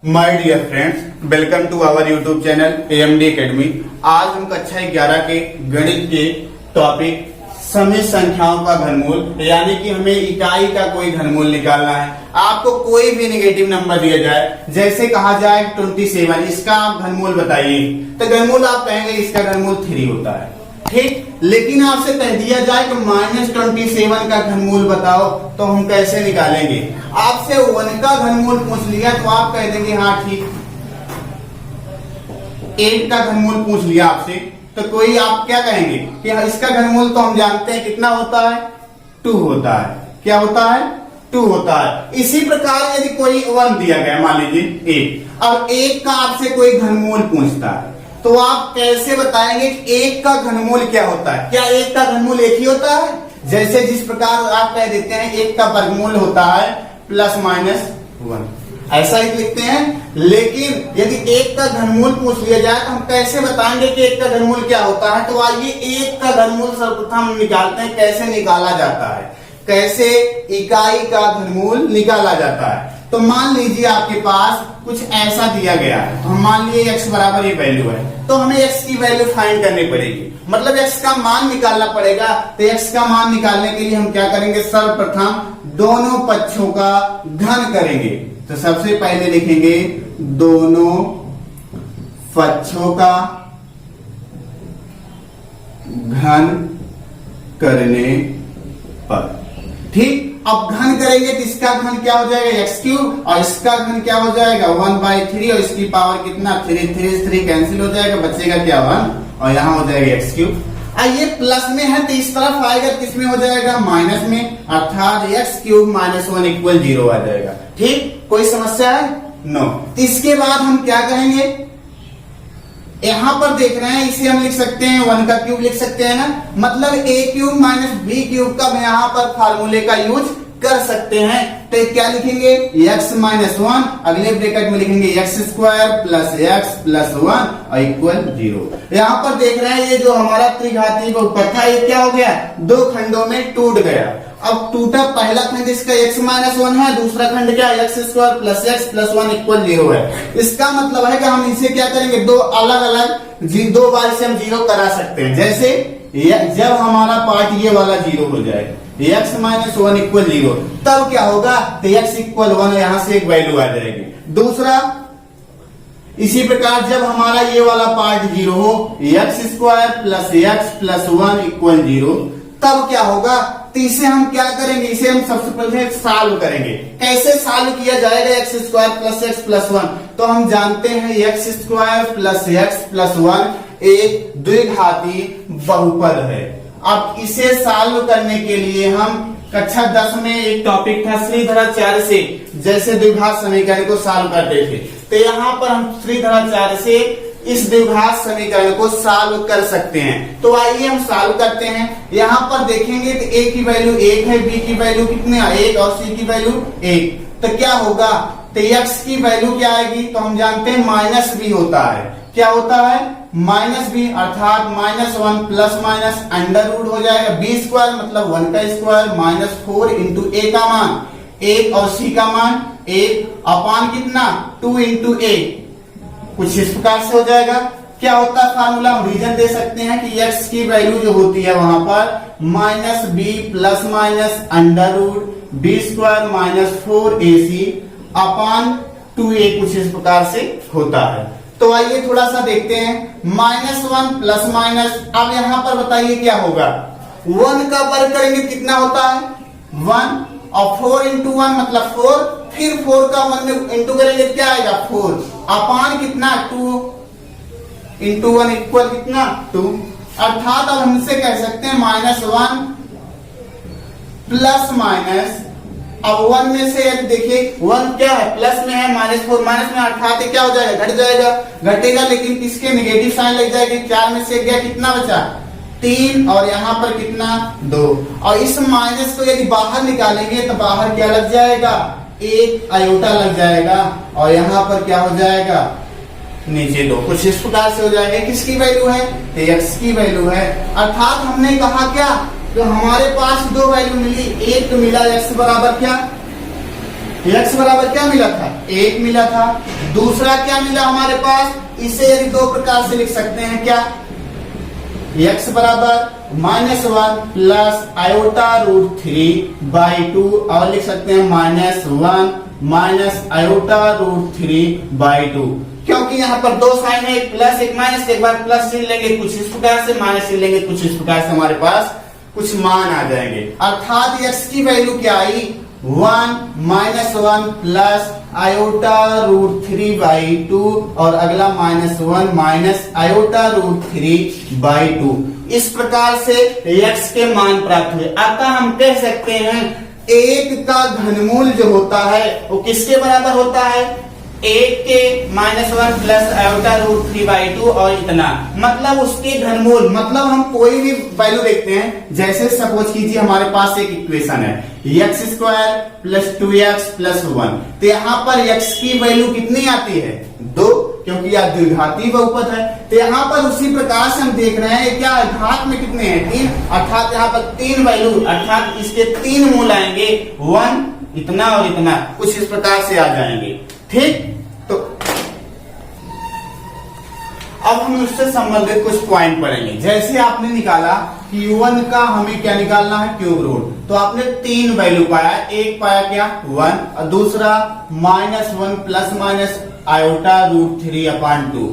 My dear friends, welcome to our YouTube channel AMD academy. आज हम कक्षा 11 के गणित के टॉपिक समी संख्याओं का घनमूल यानी कि हमें इकाई का कोई घनमूल निकालना है। आपको कोई भी नेगेटिव नंबर दिया जाए, जैसे कहा जाए 27, इसका आप घनमूल बताइए, तो घनमूल आप कहेंगे इसका घनमूल 3 होता है, ठीक। लेकिन आपसे कह दिया जाए कि -27 का घनमूल बताओ, तो हम कैसे निकालेंगे? आपसे 1 का घनमूल पूछ लिया तो आप कह देंगे हाँ ठीक। 8 का घनमूल पूछ लिया आपसे, तो कोई आप क्या कहेंगे कि इसका घनमूल तो हम जानते हैं कितना होता है, 2 होता है। क्या होता है? 2 होता है। इसी प्रकार यदि कोई 1 दिया गया, मान लीजिए 1, अब 1 का आपसे कोई घनमूल पूछता है, तो आप कैसे बताएंगे कि 1 का घनमूल क्या होता है? क्या 1 का घनमूल 1 ही होता है? जैसे जिस प्रकार आप कह देते हैं 1 का वर्गमूल होता है ±1, ऐसा ही लिखते हैं। लेकिन यदि 1 का घनमूल पूछ लिया जाए तो हम कैसे बताएंगे कि 1 का घनमूल क्या होता है? तो आइए 1 का घनमूल सर्वप्रथम निकालते हैं। कैसे निकाला जाता है, कैसे इकाई का घनमूल निकाला जाता है। तो मान लीजिए आपके पास कुछ ऐसा दिया गया है, तो हम मान लिए x बराबर ये वैल्यू है, तो हमें x की वैल्यू फाइंड करनी पड़ेगी, मतलब x का मान निकालना पड़ेगा। तो x का मान निकालने के लिए हम क्या करेंगे? सर्वप्रथम दोनों पक्षों का घन करेंगे। तो सबसे पहले लिखेंगे दोनों पक्षों का घन करने पर, ठीक। अब घन करेंगे तो इसका घन क्या हो जाएगा? x3, और इसका घन क्या हो जाएगा? 1/3, और इसकी पावर कितना? 3 कैंसिल हो जाएगा, बचेगा क्या? 1, और यहाँ हो जाएगा x3। ये प्लस में है तो इस तरफ आएगा, किसमें हो जाएगा? माइनस में, अर्थात x3 - 1 = 0 आ जाएगा, ठीक। कोई समस्या है? नो। तो इसके बाद हम क्या करेंगे? यहां पर देख रहे हैं, इसे हम लिख सकते हैं 1 का क्यूब लिख सकते हैं ना, मतलब a³ - b³ का हम यहाँ पर फार्मूले का यूज कर सकते हैं। तो क्या लिखेंगे? x - 1, अगले ब्रैकेट में लिखेंगे x² + x + 1 = 0। यहाँ पर देख रहे हैं ये जो हमारा त्रिघातीय बहुपद था, ये क्या हो गया? 2 खंडों में टूट गया। अब टूटा पहला खंड इसका x - 1 है, दूसरा खंड क्या? x² + x + 1 = 0 है। इसका मतलब है कि हम इसे क्या करेंगे? दो अलग अलग 2 बार से हम 0 करा सकते हैं। जैसे जब हमारा पार्ट ये वाला 0 हो जाएगा, x - 1 = 0, तब क्या होगा? तो x = 1, यहां से एक वैल्यू आ जाएगी। दूसरा, इसी प्रकार जब हमारा ये वाला पार्ट 0 हो, x² + x + 1 = 0, तब क्या होगा? तो इसे हम क्या करेंगे? इसे हम सबसे पहले सॉल्व करेंगे। कैसे सॉल्व किया जाएगा x² + x + 1? तो हम जानते हैं x² + x + 1 एक द्विघाती बहुपद है। अब इसे सॉल्व करने के लिए हम कक्षा 10 में एक टॉपिक था श्रीधराचार्य से, जैसे द्विघात समीकरण को सॉल्व करते थे, तो यहाँ पर हम श्रीधराचार्य से इस द्विघात समीकरण को सॉल्व कर सकते हैं। तो आइए हम सॉल्व करते हैं। यहाँ पर देखेंगे तो a की वैल्यू 1 है, b की वैल्यू कितनी है? 1, और c की वैल्यू 1। तो क्या होगा? तो x की वैल्यू क्या आएगी? तो हम जानते हैं -b होता है। क्या होता है? -b, अर्थात -1 ± अंडर रूट हो जाएगा। b² मतलब 1 का स्क्वायर -4 × a का मान 1, और c का मान 1 अपान कितना? 2 × a, कुछ इस प्रकार से हो जाएगा। क्या होता है फार्मूला? हम रीजन दे सकते हैं कि x की वैल्यू जो होती है वहां पर -b ± under root b² -4ac अपान 2a, कुछ इस प्रकार से होता है। तो आइए थोड़ा सा देखते हैं। -1 ±, अब यहां पर बताइए क्या होगा? 1 का वर्ग करेंगे कितना होता है? 1, और 4 × 1 मतलब 4, फिर 4 का 1 में इंटू करेंगे क्या आएगा? 4 अपान कितना? 2 × 1 = कितना? 2। अर्थात अब हमसे कह सकते हैं -1 ±, अब 1 में से यदि देखिए 1 क्या है? प्लस में है, -4 माइनस में, अर्थात क्या हो जाएगा? घट जाएगा, घटेगा, लेकिन किसके नेगेटिव साइन लग जाएगी? 4 में से गया, कितना बचा? 3, और यहाँ पर कितना? 2। और इस माइनस को यदि बाहर निकालेंगे तो बाहर क्या लग जाएगा? 1 आयोटा लग जाएगा, और यहाँ पर क्या हो जाएगा? नीचे 2, कुछ इस प्रकार से हो जाएगा। किसकी वैल्यू है? तो x की वैल्यू है। अर्थात हमने कहा क्या? तो हमारे पास 2 वैल्यू मिली, एक तो मिला x बराबर क्या? x बराबर क्या मिला था, 1 मिला था। दूसरा क्या मिला हमारे पास, इसे यदि दो प्रकार से लिख सकते हैं, क्या, x बराबर -1 प्लस आयोटा रूट 3/2, और लिख सकते हैं -1 माइनस आयोटा रूट 3/2, क्योंकि यहाँ पर दो साइन है, एक प्लस एक माइनस, एक बार प्लस चिन्ह लेंगे कुछ इस प्रकार से, माइनस चिन्ह लेंगे कुछ इस प्रकार से, हमारे पास कुछ मान आ जाएंगे। अर्थात x की वैल्यू क्या आई, 1 -1 प्लस आयोटा रूट 3/2, और अगला -1 माइनस आयोटा रूट 3/2। इस प्रकार से x के मान प्राप्त हुए। अतः हम कह सकते हैं 1 का घनमूल जो होता है वो किसके बराबर होता है, 1 के -1 प्लस आयोटा रूट 3/2 और इतना, मतलब उसके घनमूल, मतलब हम कोई भी वैल्यू देखते हैं, जैसे सपोज कीजिए हमारे पास एक इक्वेशन है x² + 2x + 1, तो यहाँ पर x की वैल्यू कितनी आती है, 2, क्योंकि यह द्विघाती बहुपद है। तो यहाँ पर उसी प्रकार से हम देख रहे हैं क्या घात में कितने हैं, 3, अर्थात यहाँ पर 3 वैल्यू, अर्थात इसके 3 मूल आएंगे, 1, इतना और इतना, कुछ इस प्रकार से आ जाएंगे। ठीक, तो अब हम उससे संबंधित कुछ पॉइंट पढ़ेंगे। जैसे आपने निकाला Q1 का हमें क्या निकालना है, क्यूब रूट, तो आपने 3 वैल्यू पाया, एक पाया क्या 1, और दूसरा -1 प्लस माइनस आयोटा रूट 3/2।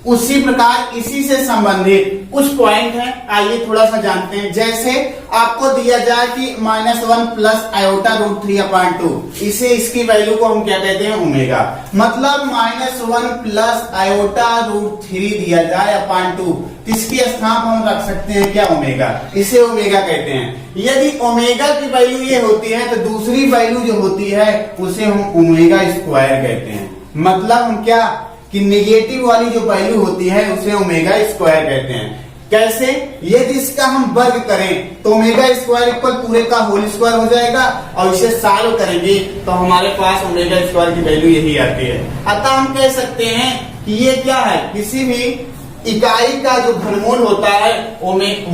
उसी प्रकार इसी से संबंधित कुछ पॉइंट हैं, आइए थोड़ा सा जानते हैं। जैसे आपको दिया जाए कि -1 प्लस आयोटा रूट 3/2, इसे इसकी वैल्यू को हम क्या कहते हैं, ओमेगा, मतलब -1 प्लस आयोटा रूट 3 दिया जाए /2, इसकी स्थान हम रख सकते हैं क्या, ओमेगा, इसे ओमेगा कहते हैं। यदि ओमेगा की वैल्यू ये होती है तो दूसरी वैल्यू जो होती है उसे हम ओमेगा स्क्वायर कहते हैं, मतलब हम क्या कि नेगेटिव वाली जो वैल्यू होती है उसे ओमेगा स्क्वायर कहते हैं। कैसे, यदि इसका हम वर्ग करें तो ओमेगा स्क्वायर इक्वल पूरे का होल स्क्वायर हो जाएगा, और इसे सॉल्व करेंगे तो हमारे पास ओमेगा स्क्वायर की वैल्यू यही आती है। अतः हम कह सकते हैं कि ये क्या है, किसी भी इकाई का जो घनमूल होता है 1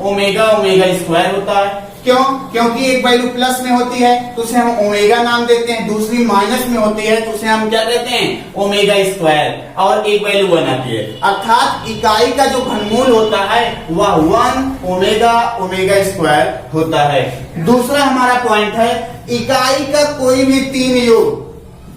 ओमेगा स्क्वायर होता है। क्यों, क्योंकि एक वैल्यू प्लस में होती है तो उसे हम ओमेगा नाम देते हैं, दूसरी माइनस में होती है तो उसे हम क्या कहते हैं, ओमेगा स्क्वायर, और एक वैल्यू 1 आती है। अर्थात इकाई का जो घनमूल होता है वह 1 ओमेगा स्क्वायर होता है। दूसरा हमारा पॉइंट है, इकाई का कोई भी 3 योग,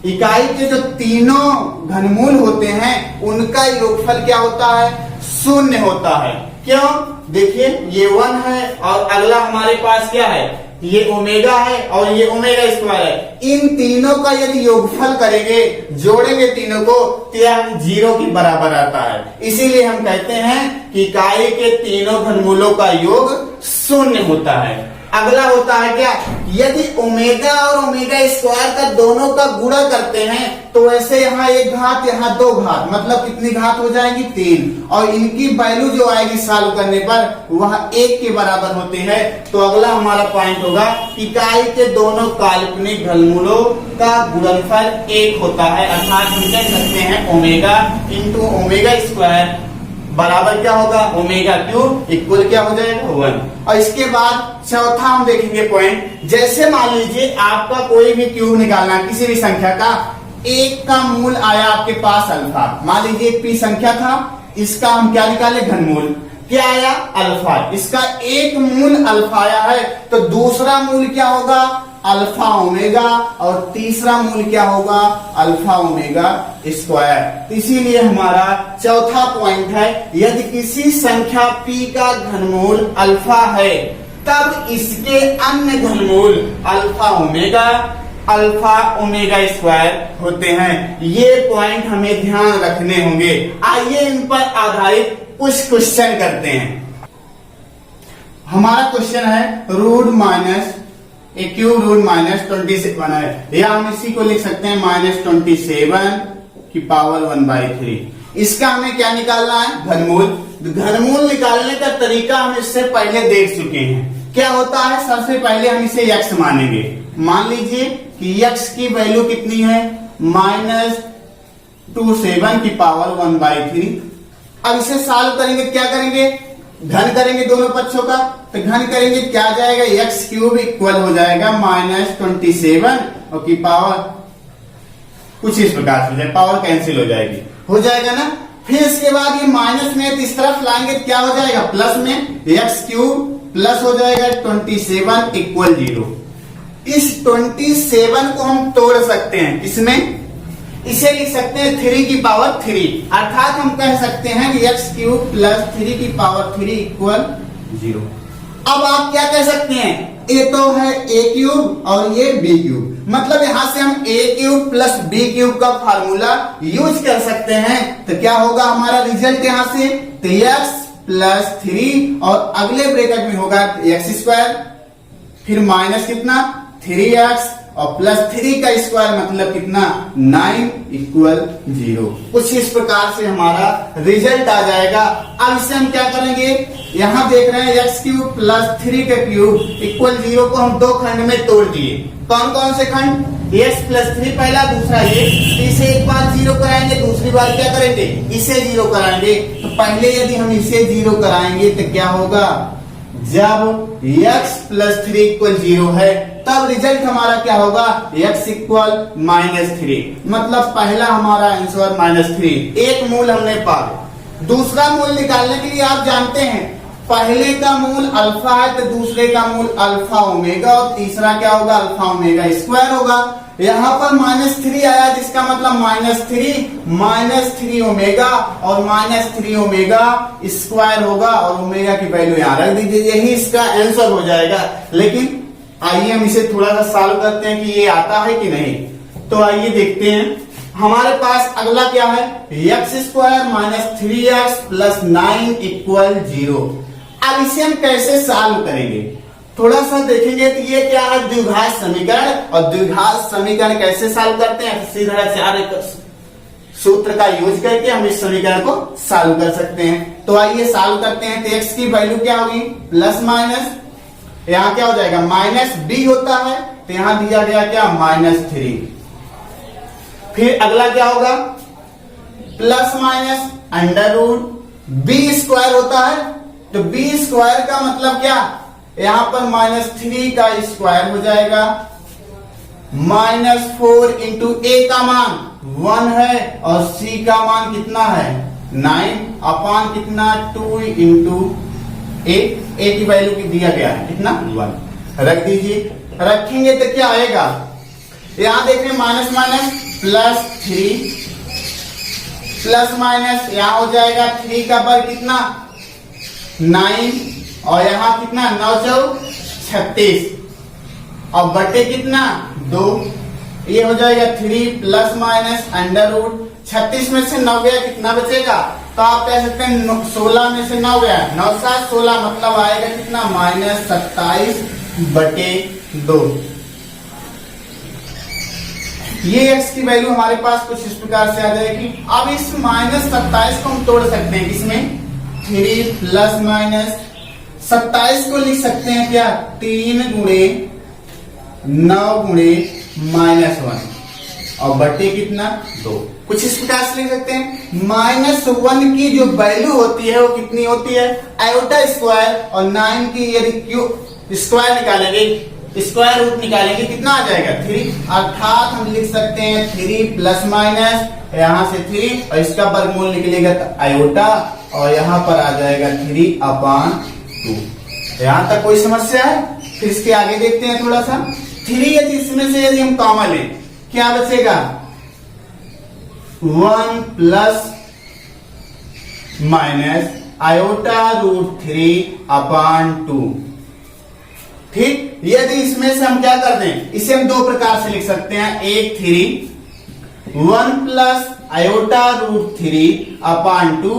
इकाई के जो तीनों घनमूल होते हैं उनका योगफल क्या होता है, 0 होता है। क्यों, देखिए ये 1 है और अगला हमारे पास क्या है, ये ओमेगा है और ये ओमेगा स्क्वायर है। इन तीनों का यदि योगफल करेंगे, जोड़ेंगे तीनों को, तो यह 0 के बराबर आता है। इसीलिए हम कहते हैं कि इकाई के तीनों घनमूलों का योग 0 होता है। अगला होता है क्या, यदि ओमेगा और ओमेगा स्क्वायर का दोनों का गुणा करते हैं तो वैसे यहाँ एक घात यहाँ 2 घात, मतलब कितनी घात हो जाएगी, 3, और इनकी वैल्यू जो आएगी सॉल्व करने पर वह 1 के बराबर होते हैं। तो अगला हमारा पॉइंट होगा, इकाई के दोनों काल्पनिक घनमूलों का गुणनफल 1 होता है। अर्थात हम कह सकते हैं ओमेगा इंटू ओमेगा स्क्वायर बराबर क्या होगा, ओमेगा क्यूब इक्वल क्या हो जाएगा, 1। और इसके बाद चौथा हम देखेंगे पॉइंट, जैसे मान लीजिए आपका कोई भी क्यूब निकालना, किसी भी संख्या का, 1 का मूल आया आपके पास अल्फा, मान लीजिए एक पी संख्या था, इसका हम क्या निकाले, घनमूल क्या आया, अल्फा, इसका एक मूल अल्फा आया है, तो दूसरा मूल क्या होगा, अल्फा ओमेगा, और तीसरा मूल क्या होगा, अल्फा ओमेगा स्क्वायर। इसीलिए हमारा चौथा पॉइंट है, यदि किसी संख्या p का घनमूल अल्फा है तब इसके अन्य घनमूल अल्फा ओमेगा स्क्वायर होते हैं। ये पॉइंट हमें ध्यान रखने होंगे। आइए इन पर आधारित कुछ क्वेश्चन करते हैं। हमारा क्वेश्चन है रूट माइनस ए क्यूब रूट -27 है, या हम इसी को लिख सकते हैं -27 की पावर 1/3। इसका हमें क्या निकालना है, घनमूल। घनमूल निकालने का तरीका हम इससे पहले देख चुके हैं। क्या होता है, सबसे पहले हम इसे x मानेंगे। मान लीजिए कि x की वैल्यू कितनी है, -27 की पावर 1/3। अब इसे सॉल्व करेंगे, क्या करेंगे, घन करेंगे दोनों पक्षों का, तो घन करेंगे क्या जाएगा, x क्यूब इक्वल हो जाएगा -27 और की पावर कुछ इस प्रकार से हो जाए, पावर कैंसिल हो जाएगी, हो जाएगा ना। फिर इसके बाद ये माइनस में इस तरफ लाएंगे तो क्या हो जाएगा, प्लस में एक्स क्यूब प्लस हो जाएगा 27 इक्वल 0। इस 27 को हम तोड़ सकते हैं, इसमें इसे लिख सकते हैं 3 की पावर 3, अर्थात हम कह सकते हैं कि एक्स क्यूब प्लस 3 की पावर 3 इक्वल 0। अब आप क्या कह सकते हैं, ये तो है a क्यूब और ये b क्यूब, मतलब यहां से हम a cube plus b cube का फार्मूला यूज कर सकते हैं। तो क्या होगा हमारा रिजल्ट यहां से, तो x प्लस 3 और अगले ब्रैकेट में होगा एक्स स्क्वायर, फिर माइनस कितना 3x और प्लस 3 का स्क्वायर मतलब कितना 9 इक्वल 0। कुछ इस प्रकार से हमारा रिजल्ट आ जाएगा। अब इसे हम क्या करेंगे, यहां देख रहे हैं एक्स क्यूब प्लस 3 का क्यूब इक्वल 0 को हम दो खंड में तोड़ दिए। कौन कौन से खंड, एक्स प्लस 3 पहला, दूसरा ये। इसे एक बार 0 कराएंगे, दूसरी बार क्या करेंगे, इसे 0 कराएंगे। तो पहले यदि हम इसे 0 कराएंगे तो क्या होगा, जब x प्लस 3 इक्वल 0 है तब रिजल्ट हमारा क्या होगा, x इक्वल -3, मतलब पहला हमारा आंसर -3। एक मूल हमने पा लिया। दूसरा मूल निकालने के लिए आप जानते हैं पहले का मूल अल्फा है तो दूसरे का मूल अल्फा ओमेगा और तीसरा क्या होगा, अल्फा ओमेगा स्क्वायर होगा। यहाँ पर -3 आया जिसका मतलब -3 ओमेगा और -3 ओमेगा स्क्वायर होगा और ओमेगा की वैल्यू यहाँ रख दीजिए, यही इसका आंसर हो जाएगा। लेकिन आइए हम इसे थोड़ा सा सॉल्व करते हैं कि ये आता है कि नहीं। तो आइए देखते हैं, हमारे पास अगला क्या है, x square -3x plus 9 equal 0। अब इसे हम कैसे सॉल्व करेंगे, थोड़ा सा देखेंगे तो ये क्या है, द्विघात समीकरण। और द्विघात समीकरण कैसे सॉल्व करते हैं, सीधा चार सूत्र का यूज करके हम इस समीकरण को सॉल्व कर सकते हैं। तो आइए सॉल्व करते हैं। तो x की वैल्यू क्या होगी, प्लस माइनस, यहाँ क्या हो जाएगा -b होता है तो यहां दिया गया क्या -3। फिर अगला क्या होगा, plus minus under root b square होता है, तो b स्क्वायर का मतलब क्या, यहां पर -3 का स्क्वायर हो जाएगा, -4 इंटू a का मान 1 है और c का मान कितना है 9 अपान कितना 2 इंटू a की वैल्यू की दिया गया है कितना 1, रख दीजिए। रखेंगे तो क्या आएगा, यहां देख रहे हैं माइनस माइनस +3 प्लस माइनस, यहां हो जाएगा 3 का वर्ग कितना 9 और यहां कितना 9 चौक 36 और बटे कितना 2, ये हो जाएगा 3 प्लस माइनस अंडर रूट 36 में से 9 गया कितना बचेगा, तो आप कह सकते हैं 16 में से 9 गया 9 7 16 मतलब आएगा कितना -27 बटे 2। ये x की वैल्यू हमारे पास कुछ इस प्रकार से आ जाएगी। अब इस -27 को हम तोड़ सकते हैं, इसमें 3 प्लस माइनस 27 को लिख सकते हैं क्या 3 गुणे 9 गुणे -1 और बटे कितना 2, कुछ इस प्रकार से लिख सकते हैं। -1 की जो वैल्यू होती है वो कितनी होती है आयोटा स्क्वायर, और 9 की यदि क्यूब स्क्वायर निकालेंगे स्क्वायर रूट निकालेंगे कितना आ जाएगा 3, अर्थात हम लिख सकते हैं 3 प्लस माइनस यहां से 3 और इसका वर्गमूल निकलेगा तो आयोटा और यहां पर आ जाएगा 3/2। यहां तक कोई समस्या है, फिर इसके आगे देखते हैं थोड़ा सा। 3 यदि इसमें से यदि हम कॉमन लें क्या बचेगा 1 प्लस माइनस आयोटा रूट 3/2। ठीक, यदि इसमें से हम क्या कर दें, इसे हम दो प्रकार से लिख सकते हैं, एक 3 1 प्लस आयोटा रूट 3/2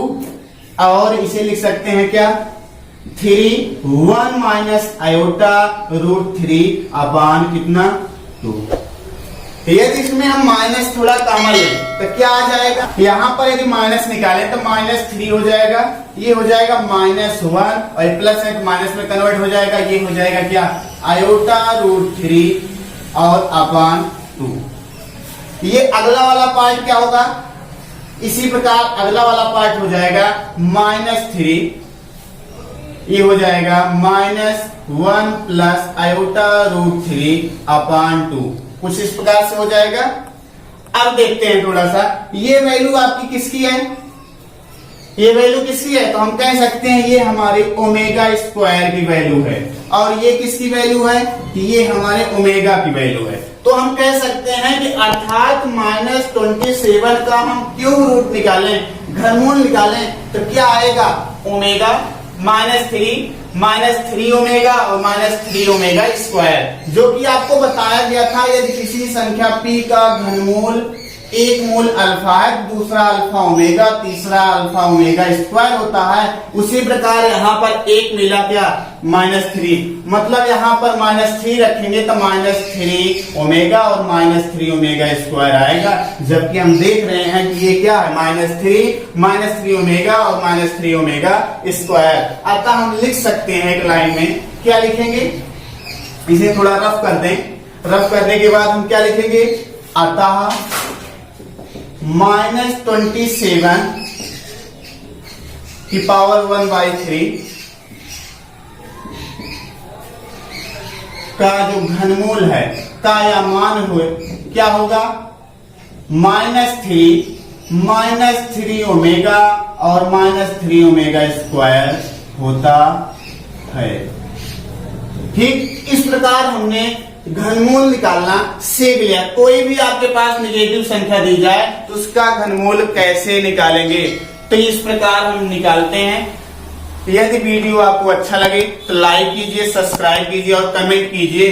और इसे लिख सकते हैं क्या 3 1 माइनस आयोटा रूट 3 कितना 2। यदि इसमें हम माइनस थोड़ा कॉमन लें तो क्या आ जाएगा, यहां पर यदि माइनस निकालें तो -3 हो जाएगा, ये हो जाएगा -1 और प्लस है तो माइनस में कन्वर्ट हो जाएगा, ये हो जाएगा क्या आयोटा रूट 3 और 2। ये अगला वाला पार्ट क्या होगा, इसी प्रकार अगला वाला पार्ट हो जाएगा -3, ये हो जाएगा -1 प्लस आयोटा रूट 3/2 कुछ इस प्रकार से हो जाएगा। अब देखते हैं थोड़ा सा, ये वैल्यू आपकी किसकी है, ये वैल्यू किसकी है, तो हम कह सकते हैं ये हमारे ओमेगा स्क्वायर की वैल्यू है, और ये किसकी वैल्यू है, ये हमारे ओमेगा की वैल्यू है। तो हम कह सकते हैं कि अर्थात -27 का हम क्यूब रूट निकालें, घनमूल निकालें, तो क्या आएगा, ओमेगा -3 ओमेगा और -3 ओमेगा स्क्वायर, जो कि आपको बताया गया था यदि किसी संख्या p का घनमूल एक मूल अल्फा है, दूसरा अल्फा ओमेगा, तीसरा अल्फा ओमेगा स्क्वायर होता है, उसी प्रकार यहाँ पर एक मिला क्या, -3, मतलब यहाँ पर -3 रखेंगे तो -3 ओमेगा और -3 ओमेगा स्क्वायर आएगा, जबकि हम देख रहे हैं कि ये क्या है, -3 ओमेगा और -3 ओमेगा स्क्वायर। अतः हम लिख सकते हैं एक लाइन में, क्या लिखेंगे, इसे थोड़ा रफ कर दें, रफ करने के बाद हम क्या लिखेंगे, अतः -27 की पावर 1/3 का जो घनमूल है का या मान हुए क्या होगा, -3 ओमेगा और -3 ओमेगा स्क्वायर होता है। ठीक इस प्रकार हमने घनमूल निकालना सीख लिया। कोई भी आपके पास नेगेटिव संख्या दी जाए तो उसका घनमूल कैसे निकालेंगे, तो इस प्रकार हम निकालते हैं। यदि वीडियो आपको अच्छा लगे तो लाइक कीजिए, सब्सक्राइब कीजिए और कमेंट कीजिए।